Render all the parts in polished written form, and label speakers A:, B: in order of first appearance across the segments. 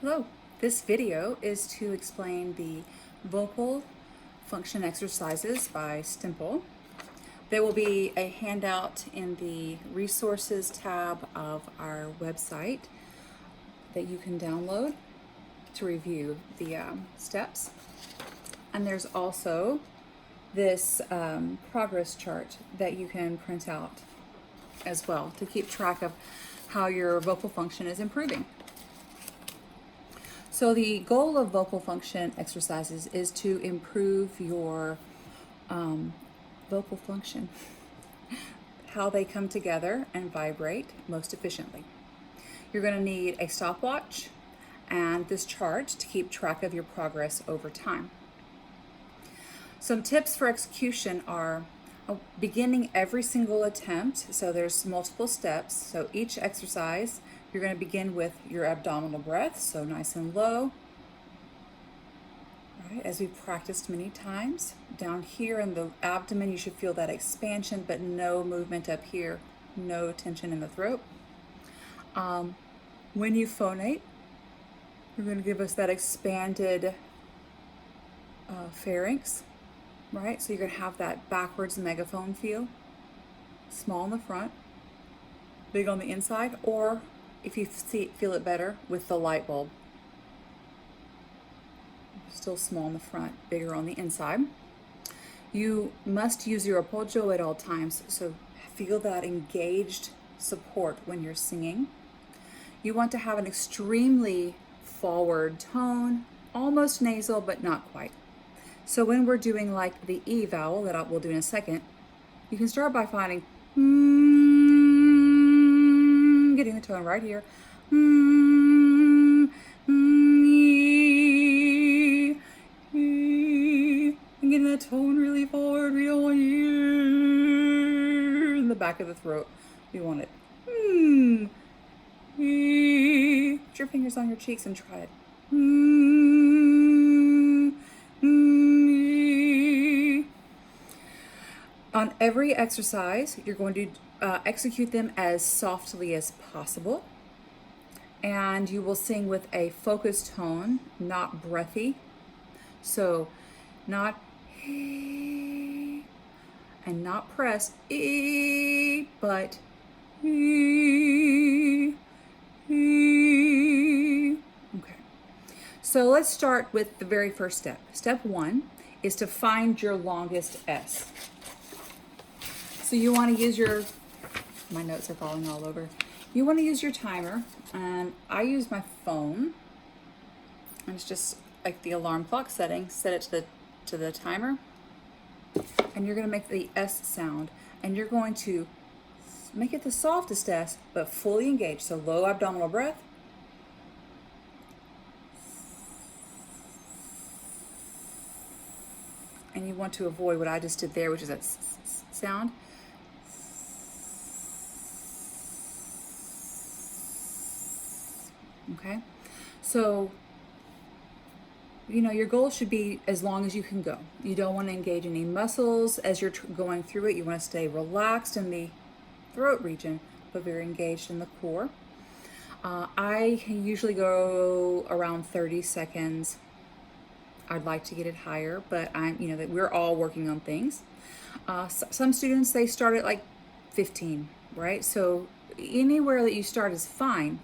A: Hello, this video is to explain the vocal function exercises by Stimple. There will be a handout in the resources tab of our website that you can download to review the steps. And there's also this progress chart that you can print out as well to keep track of how your vocal function is improving. So the goal of vocal function exercises is to improve your vocal function, how they come together and vibrate most efficiently. You're going to need a stopwatch and this chart to keep track of your progress over time. Some tips for execution are beginning every single attempt. So there's multiple steps. So each exercise, you're going to begin with your abdominal breath, so nice and low. All right, as we've practiced many times, down here in the abdomen, you should feel that expansion, but no movement up here, no tension in the throat. When you phonate, you're going to give us that expanded pharynx, right? So you're going to have that backwards megaphone feel, small in the front, big on the inside, or if you feel it better with the light bulb. Still small in the front, bigger on the inside. You must use your arpeggio at all times, so feel that engaged support when you're singing. You want to have an extremely forward tone, almost nasal, but not quite. So when we're doing like the E vowel that we'll do in a second, you can start by finding getting the tone right here. And getting that tone really forward. We don't want you in the back of the throat. We want it. Put your fingers on your cheeks and try it. On every exercise, you're going to execute them as softly as possible. And you will sing with a focused tone, not breathy. So not and not press, but okay. So let's start with the very first step. Step one is to find your longest S. So you want to use my notes are falling all over. You want to use your timer, and I use my phone. And it's just like the alarm clock setting. Set it to the timer, and you're going to make the S sound, and you're going to make it the softest S, but fully engaged. So low abdominal breath. And you want to avoid what I just did there, which is that sound. Okay, so your goal should be as long as you can go. You don't want to engage any muscles as you're going through it. You want to stay relaxed in the throat region, but very engaged in the core. I usually go around 30 seconds. I'd like to get it higher, but that we're all working on things. Some students, they start at like 15, right? So anywhere that you start is fine.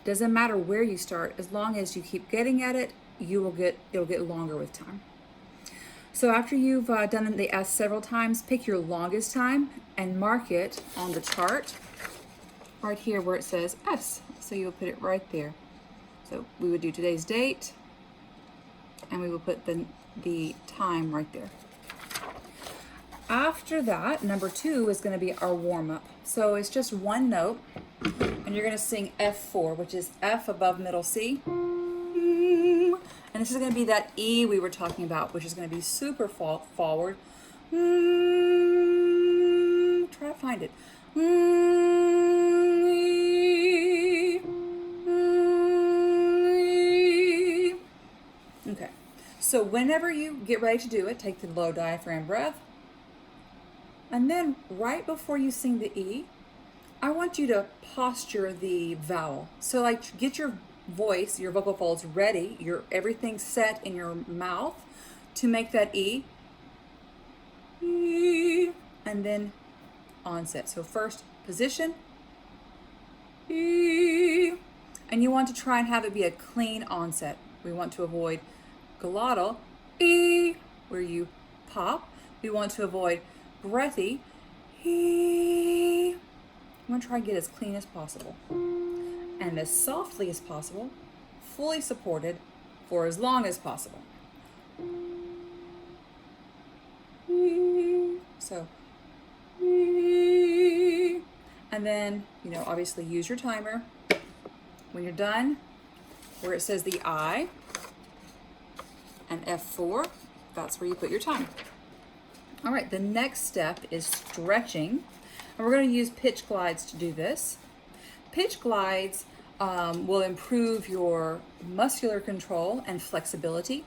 A: Doesn't matter where you start, as long as you keep getting at it, it'll get longer with time. So after you've done the S several times, pick your longest time and mark it on the chart right here where it says S. So you'll put it right there. So we would do today's date, and we will put the time right there. After that, number 2 is going to be our warm-up. So it's just one note, and you're going to sing F4, which is F above middle C. And this is going to be that E we were talking about, which is going to be super forward. Try to find it. Okay. So whenever you get ready to do it, take the low diaphragm breath. And then right before you sing the E, I want you to posture the vowel. So like get your voice, your vocal folds ready, your everything set in your mouth to make that E, and then onset. So first position, E, and you want to try and have it be a clean onset. We want to avoid glottal, E, where you pop. We want to avoid breathy, E. You want to try and get as clean as possible and as softly as possible, fully supported for as long as possible. So, and then, obviously use your timer. When you're done, where it says the I and F4, that's where you put your time. All right, the next step is stretching. And we're going to use pitch glides to do this. Pitch glides will improve your muscular control and flexibility.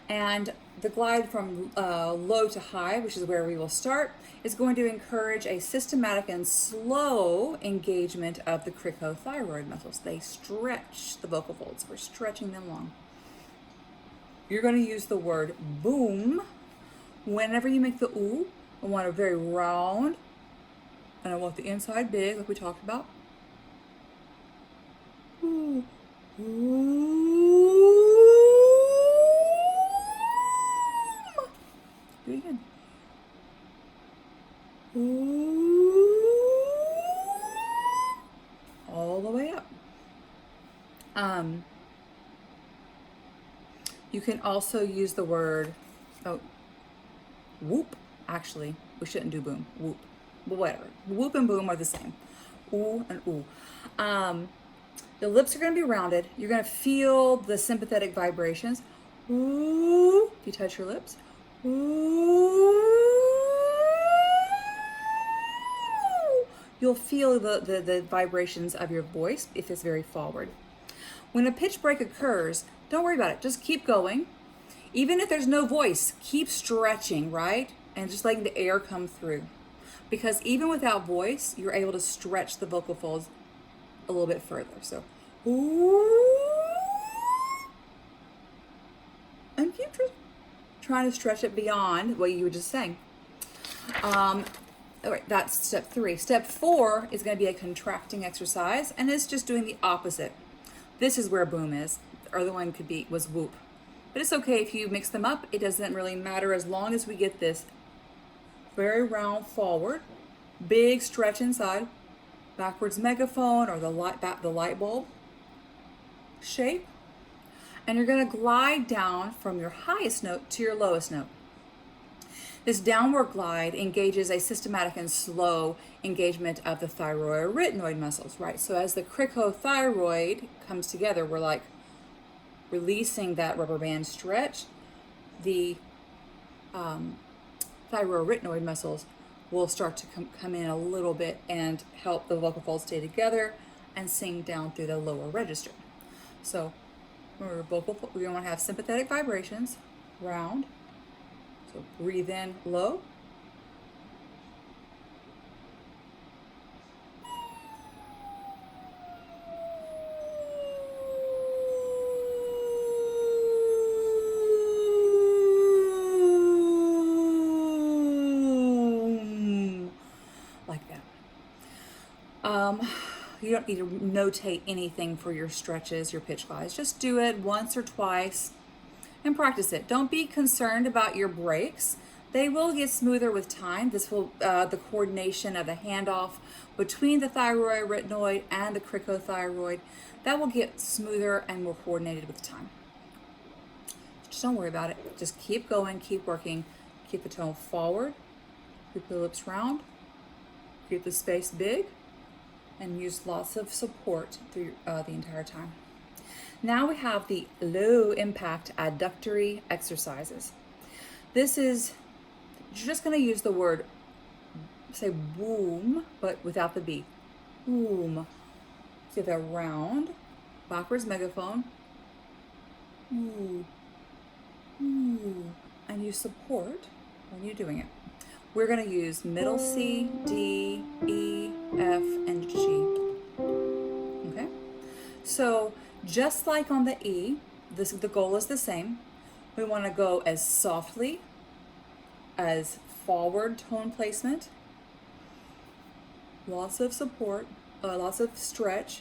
A: And the glide from low to high, which is where we will start, is going to encourage a systematic and slow engagement of the cricothyroid muscles. They stretch the vocal folds. We're stretching them long. You're going to use the word boom. Whenever you make the ooh, I want it very round, and I want the inside big, like we talked about. Ooh. Ooh. Do it again. Ooh. All the way up. You can also use the word, whoop. Actually, we shouldn't do boom. Whoop. But whatever. Whoop and boom are the same. Ooh and ooh. The lips are going to be rounded. You're going to feel the sympathetic vibrations. Ooh. If you touch your lips. Ooh. You'll feel the vibrations of your voice if it's very forward. When a pitch break occurs, don't worry about it. Just keep going. Even if there's no voice, keep stretching, right? And just letting the air come through. Because even without voice, you're able to stretch the vocal folds a little bit further. So, ooh. And keep trying to stretch it beyond what you were just saying. All right, that's step 3. Step 4 is going to be a contracting exercise, and it's just doing the opposite. This is where boom is. The other one was whoop. But it's okay if you mix them up. It doesn't really matter as long as we get this very round forward, big stretch inside, backwards megaphone or the light bulb shape. And you're going to glide down from your highest note to your lowest note. This downward glide engages a systematic and slow engagement of the thyroid-arytenoid muscles, right? So as the cricothyroid comes together, we're like releasing that rubber band stretch. The thyroid-arytenoid muscles will start to come in a little bit and help the vocal folds stay together and sing down through the lower register. So remember, we want to have sympathetic vibrations, round. So breathe in low. Like that. You don't need to notate anything for your stretches, your pitch glides. Just do it once or twice and practice it. Don't be concerned about your breaks. They will get smoother with time. This will, the coordination of the handoff between the thyroid-arytenoid and the cricothyroid, that will get smoother and more coordinated with time. Just don't worry about it. Just keep going, keep working, keep the tone forward, keep the lips round, keep the space big, and use lots of support through the entire time. Now we have the low impact adductory exercises. This is, you're just going to use the word, say boom, but without the B. Boom. So that round, backwards megaphone. Ooh. Ooh. And you support when you're doing it. We're going to use middle C, D, E, F, and G. Okay? So Just like on the E, the goal is the same. We want to go as softly as forward tone placement, lots of support, lots of stretch,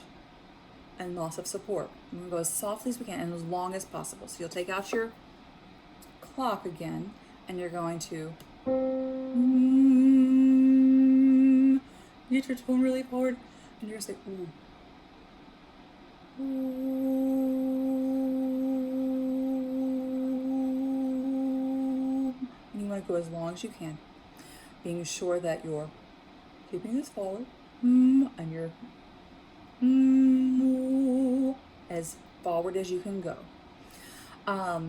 A: and lots of support. We're going to go as softly as we can and as long as possible. So you'll take out your clock again, and you're going to get your tone really forward, and you're going to say ooh. And you want to go as long as you can, being sure that you're keeping this forward, and you're as forward as you can go. I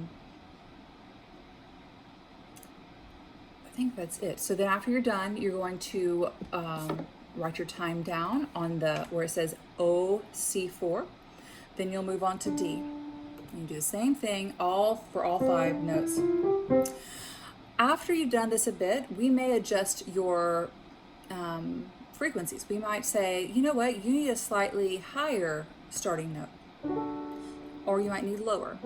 A: think that's it. So then after you're done, you're going to write your time down on where it says OC4. Then you'll move on to D. And you do the same thing for all 5 notes. After you've done this a bit, we may adjust your frequencies. We might say, you know what, you need a slightly higher starting note, or you might need lower.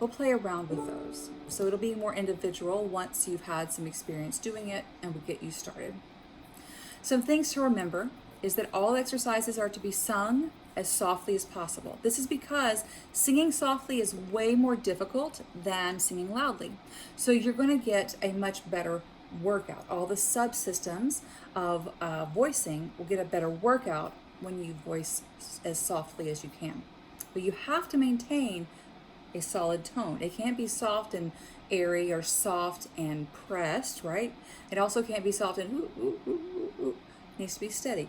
A: We'll play around with those. So it'll be more individual once you've had some experience doing it and we get you started. Some things to remember is that all exercises are to be sung as softly as possible. This is because singing softly is way more difficult than singing loudly. So you're going to get a much better workout. All the subsystems of voicing will get a better workout when you voice as softly as you can. But you have to maintain a solid tone. It can't be soft and airy or soft and pressed, right? It also can't be soft and ooh, ooh, ooh, ooh, ooh. It needs to be steady.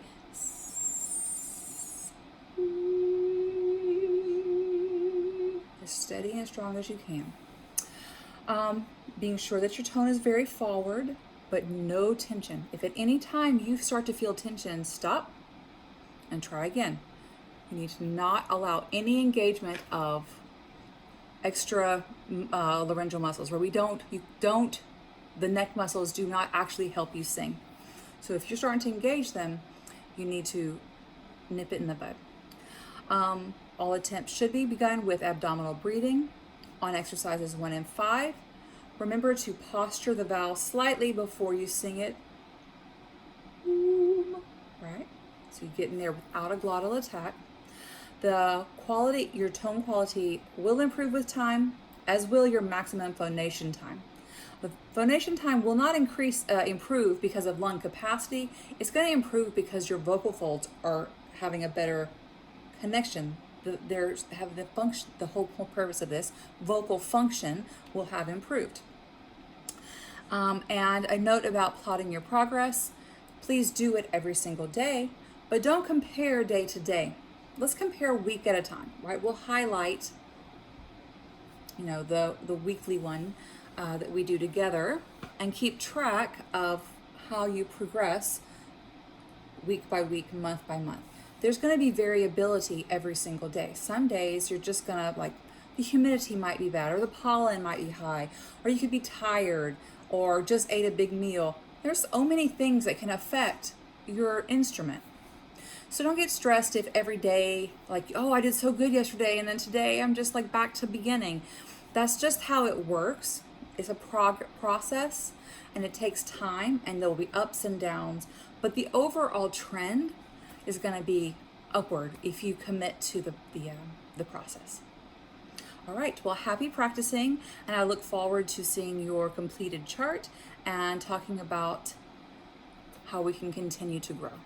A: As steady and as strong as you can. Being sure that your tone is very forward, but no tension. If at any time you start to feel tension, stop and try again. You need to not allow any engagement of extra laryngeal muscles, where the neck muscles do not actually help you sing. So if you're starting to engage them, you need to nip it in the bud. All attempts should be begun with abdominal breathing on exercises 1 and 5. Remember to posture the vowel slightly before you sing it. Right? So you get in there without a glottal attack. Your tone quality will improve with time, as will your maximum phonation time. The phonation time will not improve because of lung capacity. It's going to improve because your vocal folds are having a better connection. The whole purpose of this, vocal function, will have improved. And a note about plotting your progress. Please do it every single day, but don't compare day to day. Let's compare week at a time, right? We'll highlight, the weekly one that we do together, and keep track of how you progress week by week, month by month. There's going to be variability every single day. Some days you're just going to, the humidity might be bad, or the pollen might be high, or you could be tired, or just ate a big meal. There's so many things that can affect your instrument. So don't get stressed if every day, I did so good yesterday, and then today I'm just back to beginning. That's just how it works. It's a process, and it takes time, and there will be ups and downs. But the overall trend is going to be upward if you commit to the process. All right, well, happy practicing, and I look forward to seeing your completed chart and talking about how we can continue to grow.